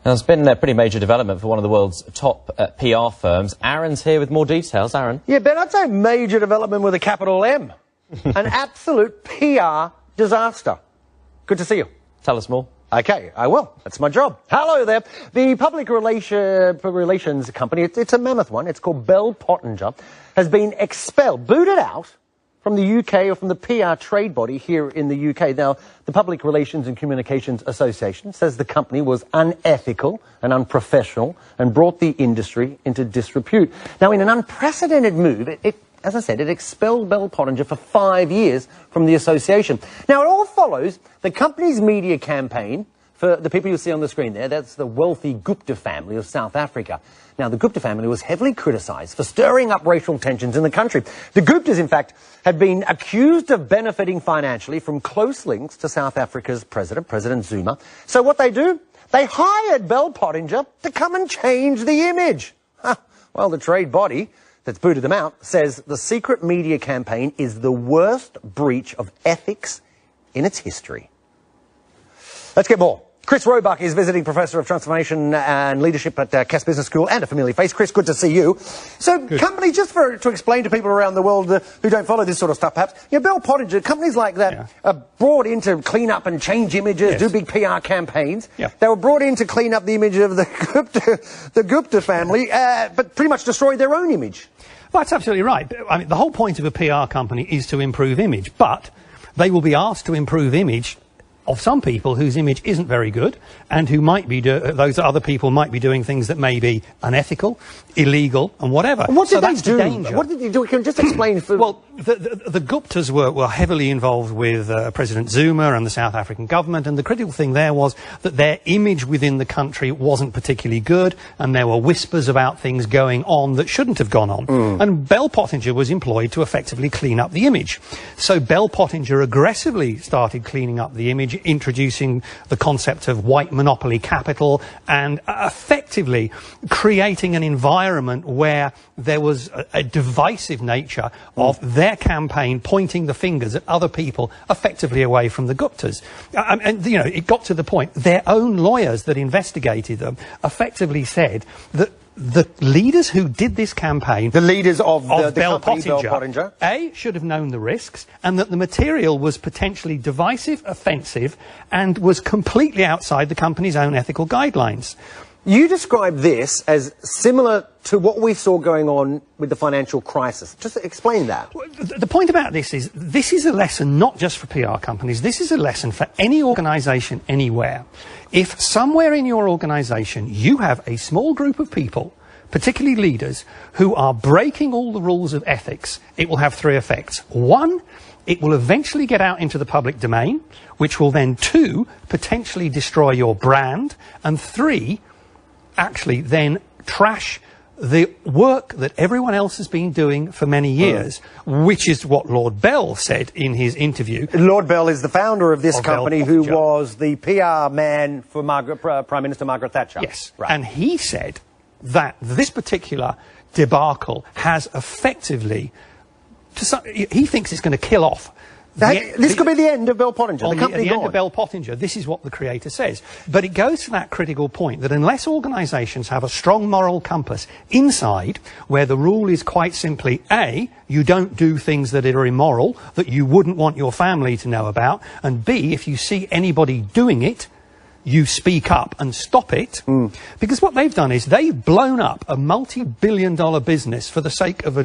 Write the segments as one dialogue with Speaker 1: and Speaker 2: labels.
Speaker 1: Now, it's been a pretty major development for one of the world's top PR firms. Aaron's here with more details. Aaron.
Speaker 2: Yeah, Ben, I'd say major development with a capital M. An absolute PR disaster. Good to see you.
Speaker 1: Tell us more.
Speaker 2: Okay, I will. That's my job. Hello there. The public relations company, it's a mammoth one, it's called Bell Pottinger, has been expelled, booted out from the UK or from the PR trade body here in the UK. Now, the Public Relations and Communications Association says the company was unethical and unprofessional and brought the industry into disrepute. Now, in an unprecedented move, as I said, it expelled Bell Pottinger for 5 years from the association. Now, it all follows the company's media campaign for the people you see on the screen there. That's the wealthy Gupta family of South Africa. Now, the Gupta family was heavily criticised for stirring up racial tensions in the country. The Guptas, in fact, had been accused of benefiting financially from close links to South Africa's president, President Zuma. So what they do? They hired Bell Pottinger to come and change the image. Well, the trade body that's booted them out says the secret media campaign is the worst breach of ethics in its history. Let's get more. Chris Roebuck is visiting Professor of Transformation and Leadership at Cass Business School, and a familiar face. Chris, good to see you. So,
Speaker 3: good.
Speaker 2: Companies, just to explain to people around the world who don't follow this sort of stuff, perhaps, Bell Pottinger, companies like that are brought in to clean up and change images, do big PR campaigns.
Speaker 3: Yeah.
Speaker 2: They were brought in to clean up the image of the Gupta family, but pretty much destroyed their own image.
Speaker 3: Well, that's absolutely right. I mean, the whole point of a PR company is to improve image, but they will be asked to improve image of some people whose image isn't very good and who might be those other people might be doing things that may be unethical, illegal and whatever.
Speaker 2: What did they do?
Speaker 3: The danger.
Speaker 2: What did they do? Can you just explain?
Speaker 3: Well, the Guptas were heavily involved with President Zuma and the South African government, and the critical thing there was that their image within the country wasn't particularly good, and there were whispers about things going on that shouldn't have gone on. And Bell Pottinger was employed to effectively clean up the image. So Bell Pottinger aggressively started cleaning up the image, introducing the concept of white monopoly capital and effectively creating an environment where there was a divisive nature of their campaign pointing the fingers at other people effectively away from the Guptas. And, you know, it got to the point, their own lawyers that investigated them effectively said that the leaders who did this campaign,
Speaker 2: the leaders of
Speaker 3: Bell Pottinger, A, should have known the risks, and that the material was potentially divisive, offensive, and was completely outside the company's own ethical guidelines.
Speaker 2: You describe this as similar to what we saw going on with the financial crisis. Just explain that.
Speaker 3: The point about this is a lesson not just for PR companies. This is a lesson for any organisation anywhere. If somewhere in your organisation you have a small group of people, particularly leaders, who are breaking all the rules of ethics, it will have three effects. One, it will eventually get out into the public domain, which will then, two, potentially destroy your brand, and three, actually then trash the work that everyone else has been doing for many years, which is what Lord Bell said in his interview.
Speaker 2: Lord Bell is the founder of this company, who was the PR man for Prime Minister Margaret Thatcher.
Speaker 3: Yes, right. And he said that this particular debacle has effectively, he thinks it's going to kill off.
Speaker 2: This could be the end of Bell Pottinger.
Speaker 3: The end of Bell Pottinger. This is what the creator says. But it goes to that critical point that unless organisations have a strong moral compass inside, where the rule is quite simply, A, you don't do things that are immoral, that you wouldn't want your family to know about, and B, if you see anybody doing it, you speak up and stop it. Because what they've done is they've blown up a multi-billion-dollar business for the sake of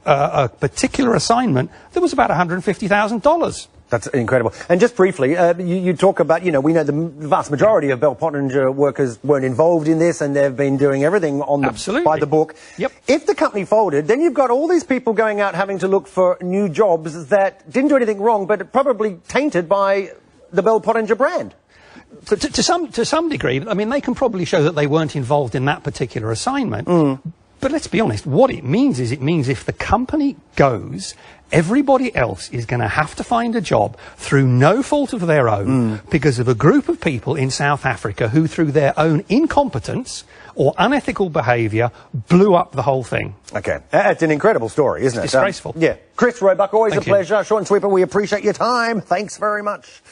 Speaker 3: a particular assignment that was about $150,000.
Speaker 2: That's incredible. And just briefly, you talk about, we know the vast majority of Bell Pottinger workers weren't involved in this, and they've been doing everything on by the book.
Speaker 3: Yep.
Speaker 2: If the company folded, then you've got all these people going out having to look for new jobs that didn't do anything wrong, but probably tainted by the Bell Pottinger brand.
Speaker 3: To some degree, I mean, they can probably show that they weren't involved in that particular assignment. But let's be honest, what it means is if the company goes, everybody else is going to have to find a job through no fault of their own because of a group of people in South Africa who, through their own incompetence or unethical behaviour, blew up the whole thing.
Speaker 2: Okay. It's an incredible story, isn't it?
Speaker 3: It's disgraceful.
Speaker 2: Yeah. Chris Roebuck, always
Speaker 3: Thank
Speaker 2: a pleasure. Sean Sweeper, we appreciate your time. Thanks very much.